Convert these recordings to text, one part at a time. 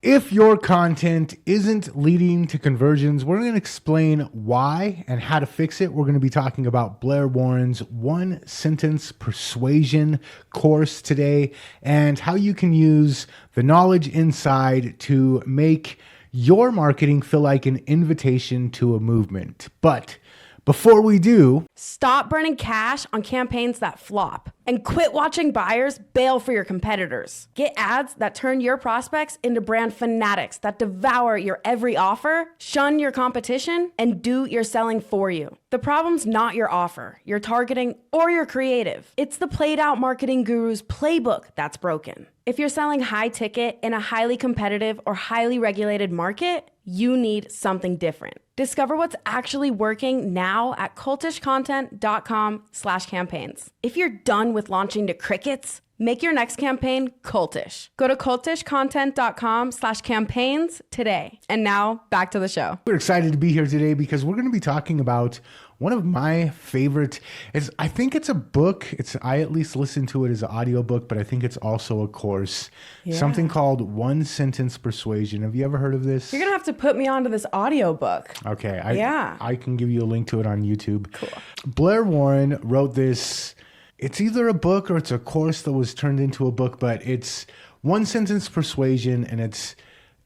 If your content isn't leading to conversions, we're going to explain why and how to fix it. We're going to be talking about Blair Warren's one sentence persuasion course today and how you can use the knowledge inside to make your marketing feel like an invitation to a movement. But before we do, stop burning cash on campaigns that flop and quit watching buyers bail for your competitors. Get ads that turn your prospects into brand fanatics that devour your every offer, shun your competition, and do your selling for you. The problem's not your offer, your targeting, or your creative. It's the played out marketing guru's playbook that's broken. If you're selling high ticket in a highly competitive or highly regulated market, you need something different. Discover what's actually working now at cultishcontent.com/campaigns. If you're done with launching to crickets, make your next campaign cultish. Go to cultishcontent.com/campaigns today. And now back to the show. we're excited to be here today because we're going to be talking about one of my favorite, I think it's a book. I at least listen to it as an audiobook, but I think it's also a course. Yeah. Something called One Sentence Persuasion. Have you ever heard of this? You're going to have to put me onto this audiobook. Okay. I can give you a link to it on YouTube. Cool. Blair Warren wrote this. It's either a book or it's a course that was turned into a book, but it's One Sentence Persuasion, and it's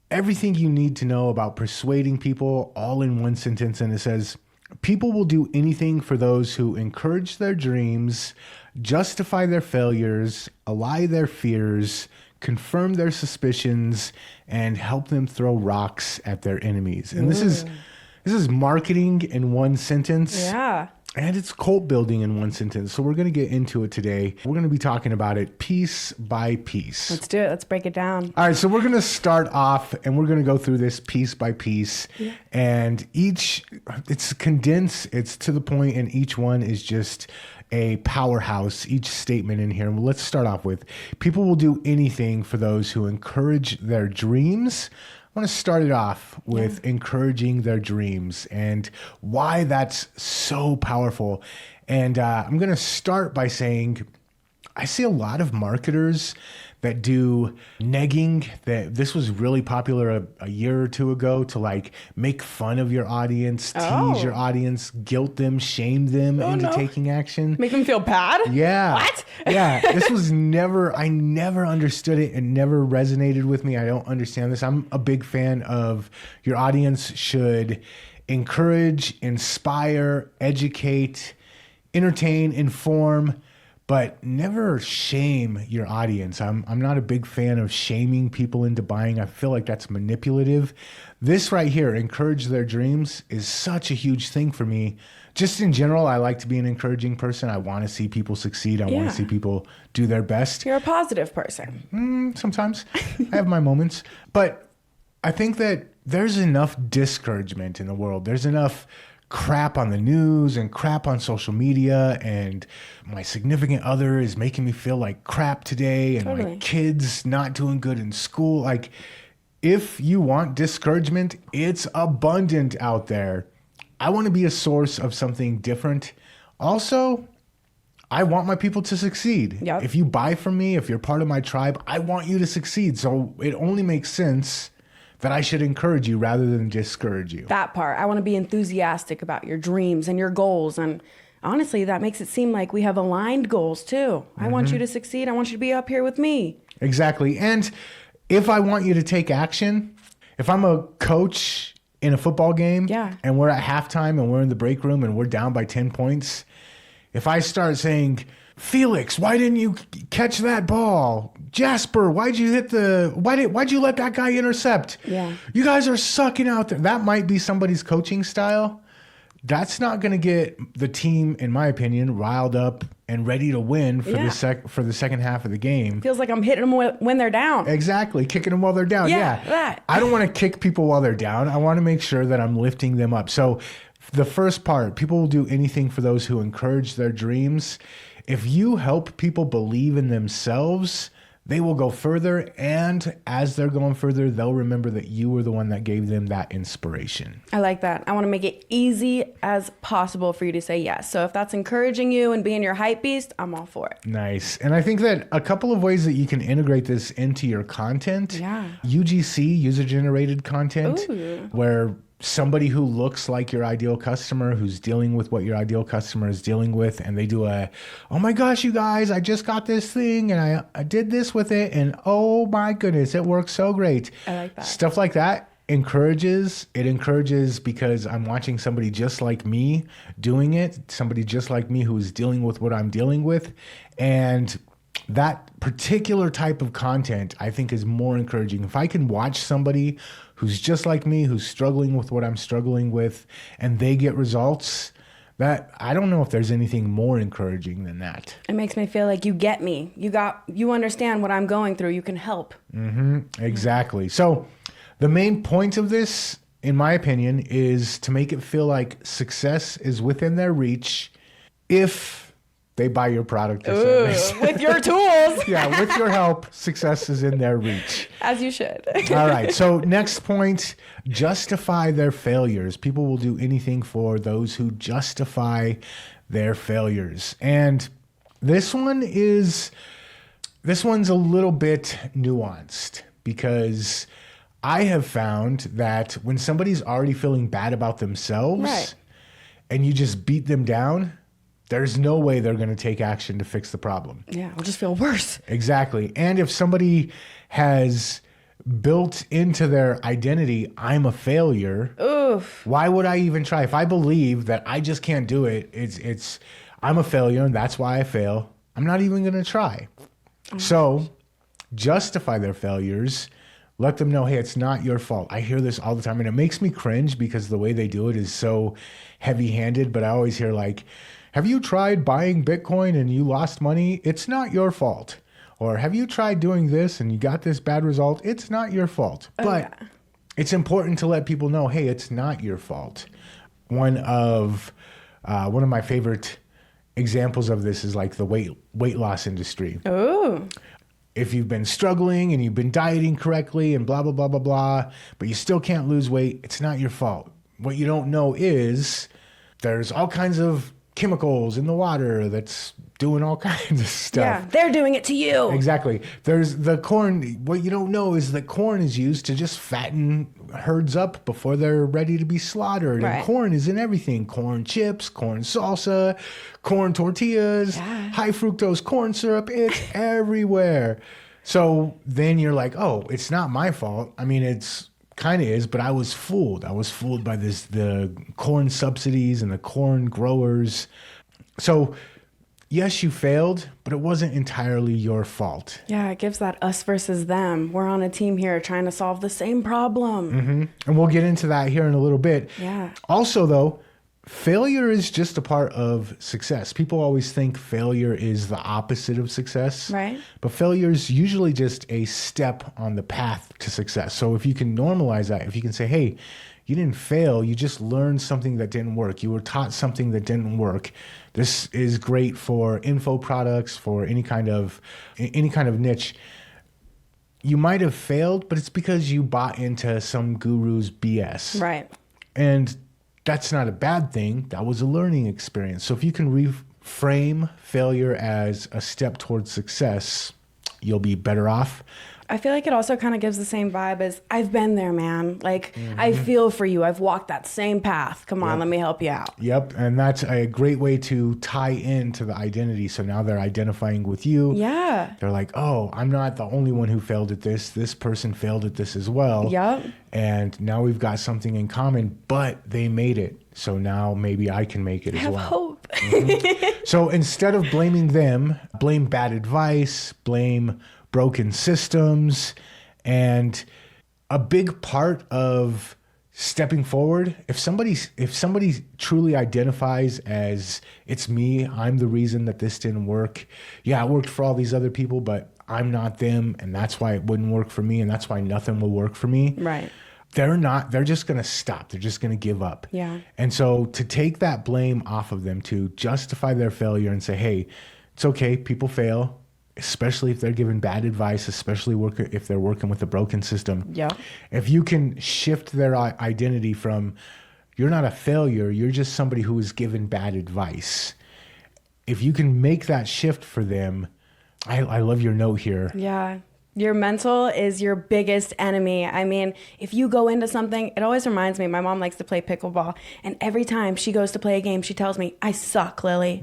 everything you need to know about persuading people all in one sentence. And it says, people will do anything for those who encourage their dreams, justify their failures, allay their fears, confirm their suspicions, and help them throw rocks at their enemies. And this is marketing in one sentence. Yeah. And it's cult building in one sentence. So we're going to get into it today. We're going to be talking about it piece by piece. Let's do it. Let's break it down. All right. So we're going to start off and we're going to go through this piece by piece. Yeah. And it's condensed, it's to the point, and each one is just a powerhouse, each statement in here. And let's start off with, people will do anything for those who encourage their dreams. I want to start it off with encouraging their dreams and why that's so powerful. And I'm going to start by saying I see a lot of marketers that do negging. That this was really popular a year or two ago, to like make fun of your audience, tease your audience, guilt them, shame them into taking action. Make them feel bad? Yeah. What? Yeah. This was I never understood it. It never resonated with me. I don't understand this. I'm a big fan of your audience should encourage, inspire, educate, entertain, inform, but never shame your audience. I'm not a big fan of shaming people into buying. I feel like that's manipulative. This right here, encourage their dreams, is such a huge thing for me. Just in general, I like to be an encouraging person. I want to see people succeed. I want to see people do their best. You're a positive person. Sometimes I have my moments. But I think that there's enough discouragement in the world. There's enough crap on the news and crap on social media, and my significant other is making me feel like crap today, and my kids not doing good in school. Like, if you want discouragement, it's abundant out there. I want to be a source of something different. Also, I want my people to succeed. Yep. If you buy from me, if you're part of my tribe, I want you to succeed. So it only makes sense that I should encourage you rather than discourage you. That part. I want to be enthusiastic about your dreams and your goals. And honestly, that makes it seem like we have aligned goals too. I want you to succeed. I want you to be up here with me. Exactly. And if I want you to take action, if I'm a coach in a football game and we're at halftime and we're in the break room and we're down by 10 points, if I start saying, Felix, why didn't you catch that ball? Jasper, why'd you let that guy intercept? Yeah. You guys are sucking out there. That might be somebody's coaching style. That's not going to get the team, in my opinion, riled up and ready to win for the second half of the game. Feels like I'm hitting them when they're down. Exactly. Kicking them while they're down. Yeah. That. I don't want to kick people while they're down. I want to make sure that I'm lifting them up. So the first part, people will do anything for those who encourage their dreams. If you help people believe in themselves, they will go further. And as they're going further, they'll remember that you were the one that gave them that inspiration. I like that. I want to make it easy as possible for you to say yes. So if that's encouraging you and being your hype beast, I'm all for it. Nice. And I think that a couple of ways that you can integrate this into your content. Yeah. UGC, user-generated content, Ooh. where somebody who looks like your ideal customer, who's dealing with what your ideal customer is dealing with, and they do oh my gosh, you guys, I just got this thing and I did this with it, and oh my goodness, it works so great. I like that. Stuff like that encourages because I'm watching somebody just like me doing it, somebody just like me who is dealing with what I'm dealing with. And that particular type of content, I think, is more encouraging. If I can watch somebody who's just like me, who's struggling with what I'm struggling with, and they get results, that I don't know if there's anything more encouraging than that. It makes me feel like you get me. You understand what I'm going through. You can help. Exactly. So the main point of this, in my opinion, is to make it feel like success is within their reach if they buy your product or service. With your tools. Yeah, with your help, success is in their reach. As you should. All right. So next point, justify their failures. People will do anything for those who justify their failures. And this one's a little bit nuanced, because I have found that when somebody's already feeling bad about themselves, right, and you just beat them down, there's no way they're going to take action to fix the problem. Yeah, it'll just feel worse. Exactly. And if somebody has built into their identity, I'm a failure, Oof. Why would I even try? If I believe that I just can't do it, it's I'm a failure and that's why I fail, I'm not even going to try. So justify their failures. Let them know, hey, it's not your fault. I hear this all the time, and it makes me cringe because the way they do it is so heavy-handed. But I always hear, like, have you tried buying Bitcoin and you lost money? It's not your fault. Or have you tried doing this and you got this bad result? It's not your fault. But it's important to let people know, hey, it's not your fault. One of my favorite examples of this is like the weight loss industry. Oh. If you've been struggling and you've been dieting correctly and blah, blah, blah, blah, blah, but you still can't lose weight, it's not your fault. What you don't know is there's all kinds of chemicals in the water that's doing all kinds of stuff. Yeah, they're doing it to you. Exactly. There's the corn. What you don't know is that corn is used to just fatten herds up before they're ready to be slaughtered. Right. And corn is in everything. Corn chips, corn salsa, corn tortillas, high fructose corn syrup. It's everywhere. So then you're like, oh, it's not my fault. I mean, it's kind of is, but I was fooled. I was fooled by the corn subsidies and the corn growers. So yes, you failed, but it wasn't entirely your fault. Yeah, it gives that us versus them. We're on a team here trying to solve the same problem. Mm-hmm. And we'll get into that here in a little bit. Yeah. Also, though, failure is just a part of success. People always think failure is the opposite of success. Right. But failure is usually just a step on the path to success. So if you can normalize that, if you can say, hey, you didn't fail, you just learned something that didn't work. You were taught something that didn't work. This is great for info products, for any kind of niche. You might have failed, but it's because you bought into some guru's BS. Right. And that's not a bad thing. That was a learning experience. So if you can reframe failure as a step towards success, you'll be better off. I feel like it also kind of gives the same vibe as I've been there, man. Like, I feel for you. I've walked that same path. Come on, let me help you out. Yep. And that's a great way to tie into the identity. So now they're identifying with you. Yeah. They're like, oh, I'm not the only one who failed at this. This person failed at this as well. Yep. And now we've got something in common, but they made it. So now maybe I can make it as well. Have hope. So instead of blaming them, blame bad advice, blame broken systems. And a big part of stepping forward, if somebody truly identifies as, it's me, I'm the reason that this didn't work. Yeah, it worked for all these other people, but I'm not them, and that's why it wouldn't work for me, and that's why nothing will work for me. Right. They're just going to stop. They're just going to give up. Yeah. And so to take that blame off of them, to justify their failure and say, hey, it's okay, people fail. especially if they're given bad advice, especially if they're working with a broken system. Yeah. If you can shift their identity from, you're not a failure, you're just somebody who was given bad advice. If you can make that shift for them, I love your note here. Yeah. Your mental is your biggest enemy. I mean, if you go into something, it always reminds me, my mom likes to play pickleball. And every time she goes to play a game, she tells me, I suck, Lily.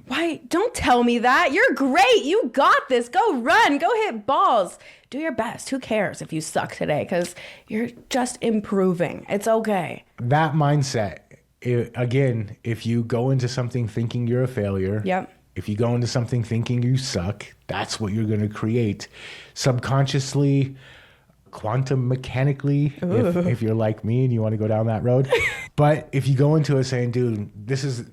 Why? Don't tell me that. You're great. You got this. Go run. Go hit balls. Do your best. Who cares if you suck today? Because you're just improving. It's okay. That mindset, again, if you go into something thinking you're a failure. Yep. If you go into something thinking you suck, that's what you're going to create. Subconsciously, quantum mechanically, if you're like me and you want to go down that road. But if you go into it saying, dude, this is...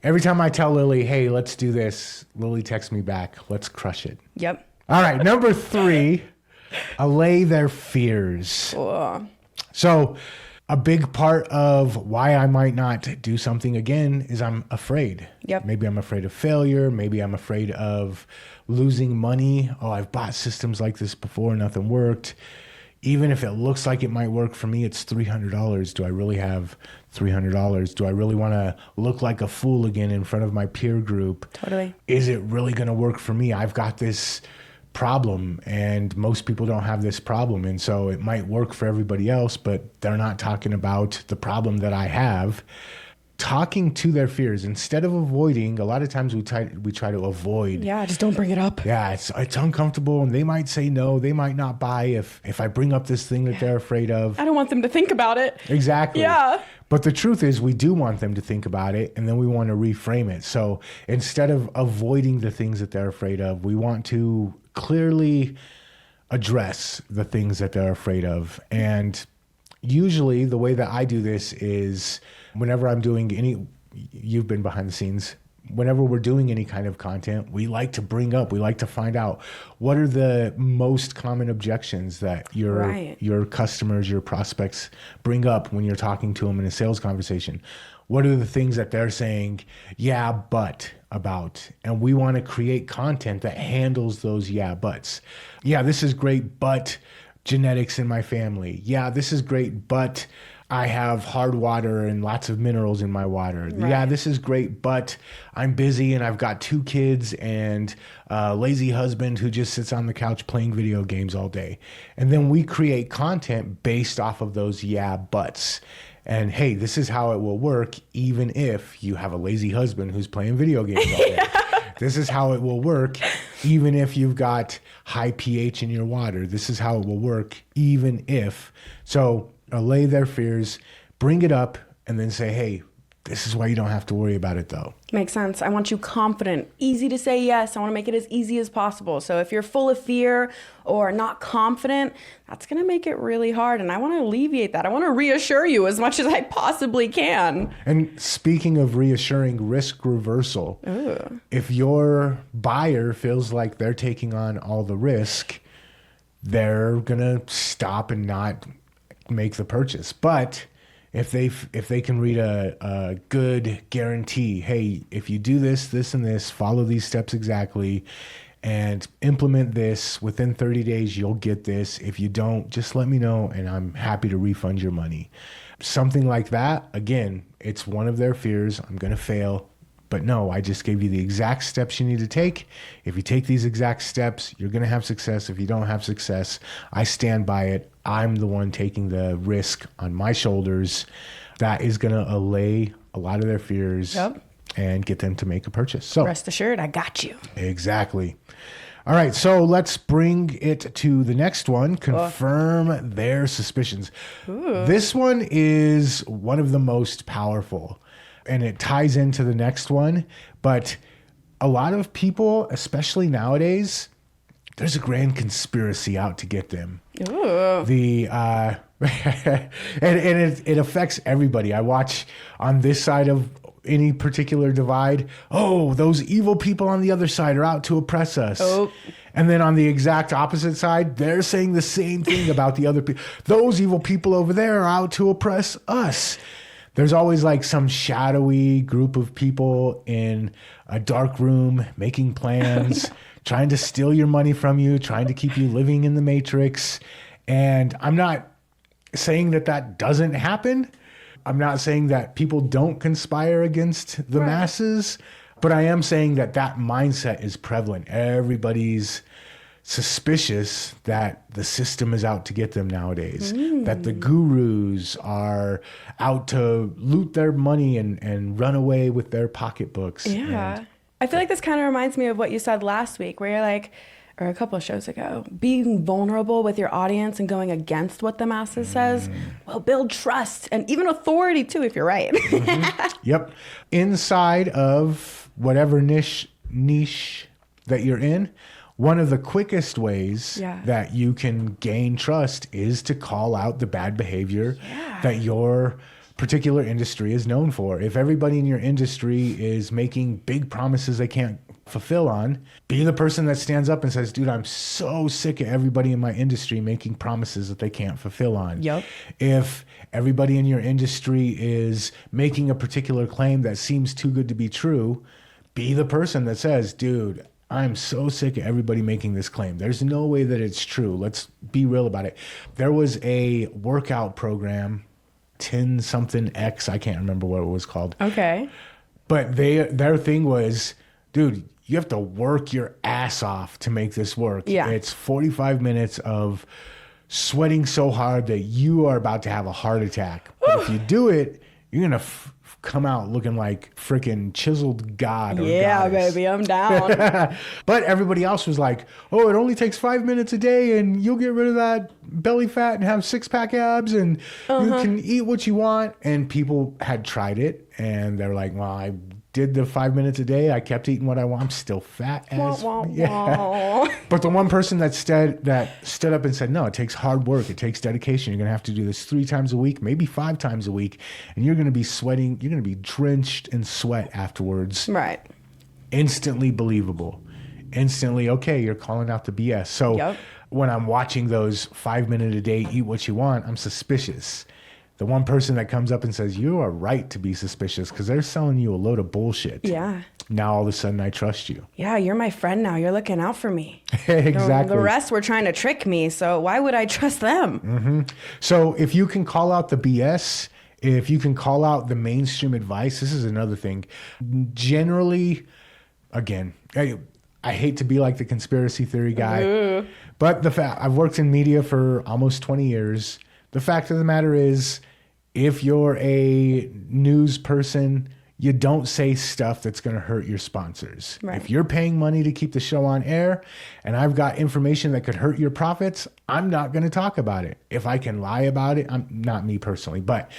Every time I tell Lily, hey, let's do this, Lily texts me back, let's crush it. Yep. All right, number 3, allay their fears. Cool. So a big part of why I might not do something again is I'm afraid. Yep. Maybe I'm afraid of failure. Maybe I'm afraid of losing money. Oh, I've bought systems like this before, nothing worked. Even if it looks like it might work for me, it's $300. Do I really have $300? Do I really want to look like a fool again in front of my peer group? Totally. Is it really going to work for me? I've got this problem and most people don't have this problem, and so it might work for everybody else, but they're not talking about the problem that I have. Talking to their fears instead of avoiding. A lot of times we try to avoid. Yeah, just don't bring it up. Yeah, it's uncomfortable, and they might say no. They might not buy if I bring up this thing that they're afraid of. I don't want them to think about it. Exactly. Yeah. But the truth is, we do want them to think about it, and then we want to reframe it. So instead of avoiding the things that they're afraid of, we want to clearly address the things that they're afraid of. And usually the way that I do this is whenever I'm doing you've been behind the scenes, whenever we're doing any kind of content, we like to find out what are the most common objections that your customers, your prospects bring up when you're talking to them in a sales conversation. What are the things that they're saying, yeah, but about? And we want to create content that handles those yeah, buts. Yeah, this is great, but genetics in my family. Yeah, this is great, but I have hard water and lots of minerals in my water. Right. Yeah, this is great, but I'm busy and I've got 2 kids and a lazy husband who just sits on the couch playing video games all day. And then we create content based off of those yeah, buts. And hey, this is how it will work even if you have a lazy husband who's playing video games all day. This is how it will work even if you've got high pH in your water. This is how it will work even if. So allay their fears, bring it up, and then say, hey, this is why you don't have to worry about it though. Makes sense. I want you confident, easy to say yes. I want to make it as easy as possible. So if you're full of fear or not confident, that's going to make it really hard. And I want to alleviate that. I want to reassure you as much as I possibly can. And speaking of reassuring, risk reversal. Ooh. If your buyer feels like they're taking on all the risk, they're going to stop and not make the purchase. But if they can read a good guarantee, hey, if you do this, this, and this, follow these steps exactly, and implement this within 30 days, you'll get this. If you don't, just let me know, and I'm happy to refund your money. Something like that. Again, it's one of their fears. I'm going to fail. But no, I just gave you the exact steps you need to take. If you take these exact steps, you're going to have success. If you don't have success, I stand by it. I'm the one taking the risk on my shoulders. That is going to allay a lot of their fears. Yep. And get them to make a purchase. So rest assured, I got you. Exactly. All right, so let's bring it to the next one. Confirm their suspicions. Ooh. This one is one of the most powerful, and it ties into the next one. But a lot of people, especially nowadays, there's a grand conspiracy out to get them. Ooh. And it affects everybody. I watch on this side of any particular divide. Oh, those evil people on the other side are out to oppress us. Oh. And then on the exact opposite side, they're saying the same thing about the other people. Those evil people over there are out to oppress us. There's always like some shadowy group of people in a dark room making plans, trying to steal your money from you, trying to keep you living in the matrix. And I'm not saying that doesn't happen. I'm not saying that people don't conspire against the masses, but I am saying that mindset is prevalent. Everybody's suspicious that the system is out to get them nowadays, that the gurus are out to loot their money and run away with their pocketbooks. Yeah. I feel like this kind of reminds me of what you said last week, where you're like, or a couple of shows ago, being vulnerable with your audience and going against what the masses says will build trust and even authority too, if you're right. Yep. Inside of whatever niche that you're in, one of the quickest ways that you can gain trust is to call out the bad behavior that your particular industry is known for. If everybody in your industry is making big promises they can't fulfill on, be the person that stands up and says, dude, I'm so sick of everybody in my industry making promises that they can't fulfill on. Yep. If everybody in your industry is making a particular claim that seems too good to be true, be the person that says, dude, I'm so sick of everybody making this claim. There's no way that it's true. Let's be real about it. There was a workout program, 10 something X, I can't remember what it was called. Okay. But their thing was, dude, you have to work your ass off to make this work. Yeah. It's 45 minutes of sweating so hard that you are about to have a heart attack. But if you do it, you're going to come out looking like freaking chiseled God or goddess. Baby, I'm down. But everybody else was like, oh, it only takes 5 minutes a day and you'll get rid of that belly fat and have 6-pack abs and you can eat what you want. And people had tried it and they're like, well, I did the 5 minutes a day. I kept eating what I want. I'm still fat as But the one person that stood up and said, no, it takes hard work. It takes dedication. You're going to have to do this 3 times a week, maybe 5 times a week. And you're going to be sweating. You're going to be drenched in sweat afterwards. Right. Instantly believable. Instantly, okay, you're calling out the BS. So when I'm watching those 5 minute a day, eat what you want, I'm suspicious. The one person that comes up and says, you are right to be suspicious because they're selling you a load of bullshit. Yeah. Now all of a sudden I trust you. Yeah, you're my friend now. You're looking out for me. Exactly. The rest were trying to trick me, so why would I trust them? So if you can call out the BS, if you can call out the mainstream advice, this is another thing. Generally, again, I hate to be like the conspiracy theory guy, but I've worked in media for almost 20 years. The fact of the matter is, if you're a news person, you don't say stuff that's going to hurt your sponsors. Right. If you're paying money to keep the show on air and I've got information that could hurt your profits, I'm not going to talk about it. If I can lie about it, I'm not me personally, but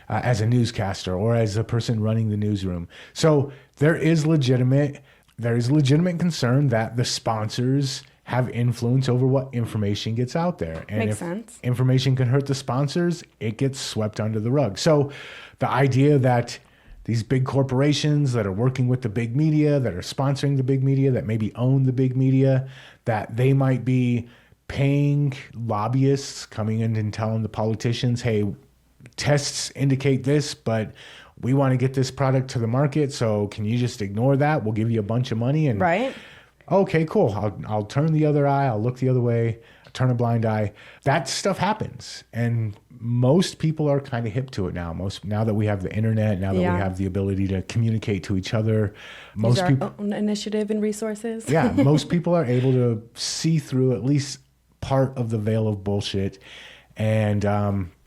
as a newscaster or as a person running the newsroom. So there is legitimate concern that the sponsors have influence over what information gets out there. And Makes if sense. information can hurt the sponsors, it gets swept under the rug. So the idea that these big corporations that are working with the big media, that are sponsoring the big media, that maybe own the big media, that they might be paying lobbyists coming in and telling the politicians, hey, tests indicate this, but we want to get this product to the market, so can you just ignore that? We'll give you a bunch of money. And Right. Okay, cool. I'll turn the other eye. I'll look the other way. Turn a blind eye. That stuff happens. And most people are kind of hip to it now. Now that we have the internet, now that we have the ability to communicate to each other, most people own initiative and resources. yeah, most people are able to see through at least part of the veil of bullshit. And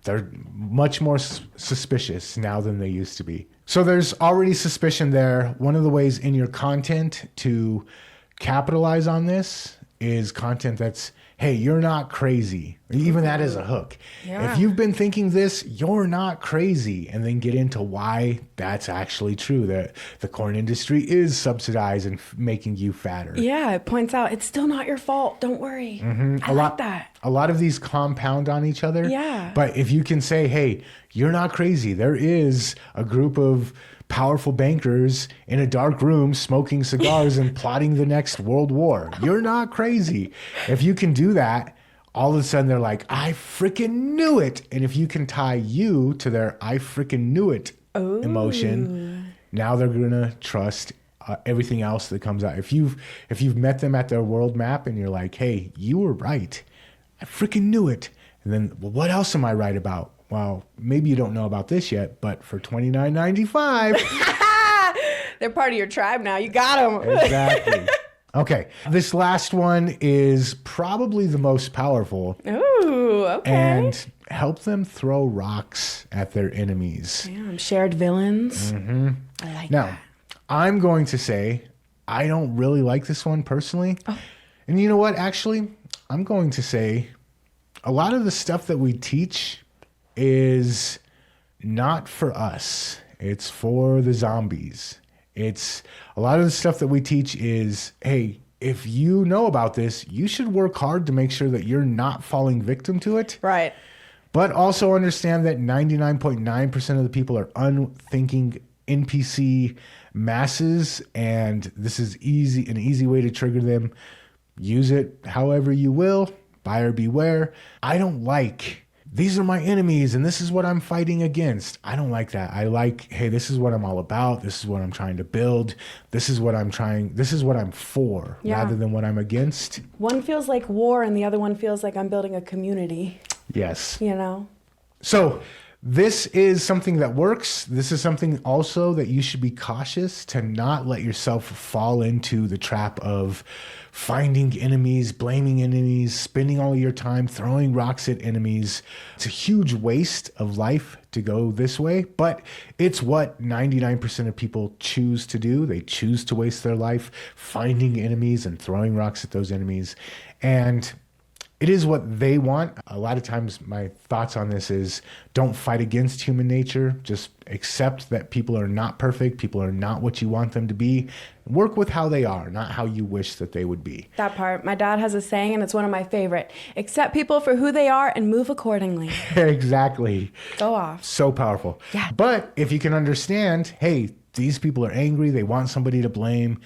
they're much more suspicious now than they used to be. So there's already suspicion there. One of the ways in your content to capitalize on this is content that's, hey, you're not crazy. Even that is a hook. Yeah. If you've been thinking this, you're not crazy. And then get into why that's actually true. That the corn industry is subsidized and making you fatter. Yeah, it points out it's still not your fault. Don't worry. I like that. A lot of these compound on each other. Yeah. But if you can say, hey, you're not crazy. There is a group of powerful bankers in a dark room smoking cigars and plotting the next world war. You're not crazy. If you can do that, all of a sudden they're like, I freaking knew it. And if you can tie you to their I freaking knew it emotion, now they're going to trust everything else that comes out. If you've met them at their world map and you're like, hey, you were right, I freaking knew it. And then, well, what else am I right about? Well, maybe you don't know about this yet, but for $29.95, they're part of your tribe now. You got them. Exactly. Okay, this last one is probably the most powerful. Ooh, okay. And help them throw rocks at their enemies. Damn, shared villains. Mm-hmm. I like now, that. I'm going to say I don't really like this one personally. Oh. And you know what? Actually, I'm going to say a lot of the stuff that we teach is not for us. It's for the zombies. It's a lot of the stuff that we teach is, hey, if you know about this, you should work hard to make sure that you're not falling victim to it. Right. But also understand that 99.9% of the people are unthinking NPC masses, and this is an easy way to trigger them. Use it however you will. Buyer beware. I don't like, these are my enemies and this is what I'm fighting against. I don't like that. I like, hey, this is what I'm all about. This is what I'm trying to build. This is what I'm for, rather than what I'm against. One feels like war and the other one feels like I'm building a community. Yes. You know? So this is something that works. This is something also that you should be cautious to not let yourself fall into the trap of finding enemies, blaming enemies, spending all your time throwing rocks at enemies. It's a huge waste of life to go this way, but it's what 99% of people choose to do. They choose to waste their life finding enemies and throwing rocks at those enemies. And it is what they want. A lot of times my thoughts on this is don't fight against human nature. Just accept that people are not perfect. People are not what you want them to be. Work with how they are, not how you wish that they would be. That part. My dad has a saying, and it's one of my favorite. Accept people for who they are and move accordingly. Exactly. Go off. So powerful. Yeah. But if you can understand, hey, these people are angry. They want somebody to blame,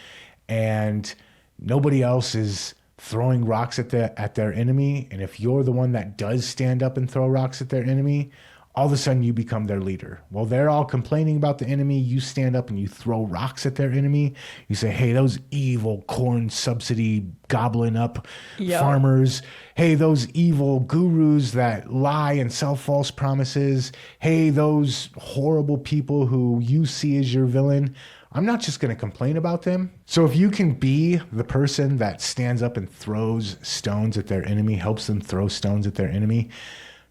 and nobody else is throwing rocks at their enemy, and if you're the one that does stand up and throw rocks at their enemy, all of a sudden you become their leader. While they're all complaining about the enemy, you stand up and you throw rocks at their enemy. You say, hey, those evil corn subsidy gobbling up farmers. Hey, those evil gurus that lie and sell false promises. Hey, those horrible people who you see as your villain. I'm not just going to complain about them. So if you can be the person that stands up and throws stones at their enemy, helps them throw stones at their enemy,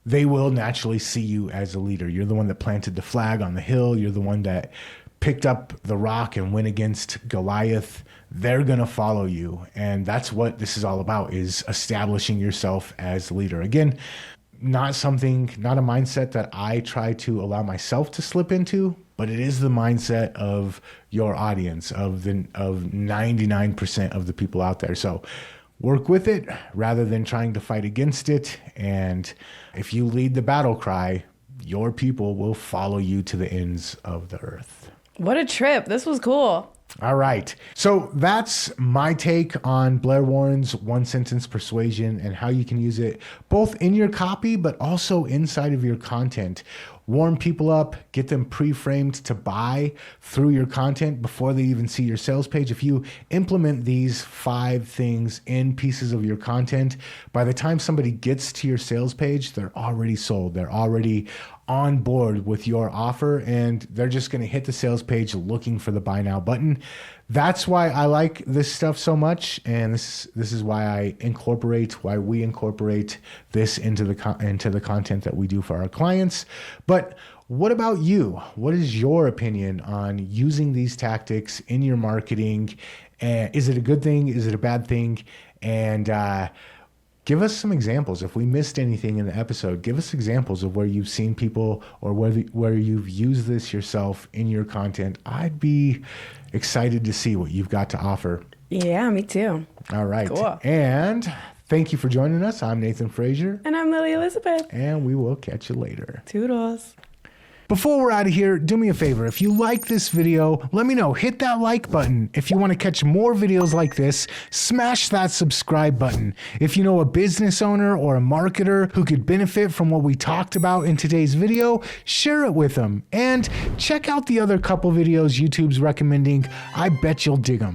they will naturally see you as a leader. You're the one that planted the flag on the hill. You're the one that picked up the rock and went against Goliath. They're going to follow you. And that's what this is all about, is establishing yourself as leader. Again, not a mindset that I try to allow myself to slip into, but it is the mindset of your audience, of 99% of the people out there. So work with it rather than trying to fight against it. And if you lead the battle cry, your people will follow you to the ends of the earth. What a trip. This was cool. All right. So that's my take on Blair Warren's one-sentence persuasion and how you can use it both in your copy, but also inside of your content. Warm people up, get them pre-framed to buy through your content before they even see your sales page. If you implement these 5 things in pieces of your content, by the time somebody gets to your sales page, they're already sold. They're already on board with your offer, and they're just going to hit the sales page looking for the buy now button. That's why I like this stuff so much, and this is why we incorporate this into the content that we do for our clients. But what about you? What is your opinion on using these tactics in your marketing? Is it a good thing? Is it a bad thing? And give us some examples. If we missed anything in the episode, give us examples of where you've seen people or where you've used this yourself in your content. I'd be excited to see what you've got to offer. Yeah, me too. All right. Cool. And thank you for joining us. I'm Nathan Frazier. And I'm Lily Elizabeth. And we will catch you later. Toodles. Before we're out of here, do me a favor. If you like this video, let me know. Hit that like button. If you want to catch more videos like this, smash that subscribe button. If you know a business owner or a marketer who could benefit from what we talked about in today's video, share it with them. And check out the other couple videos YouTube's recommending. I bet you'll dig them.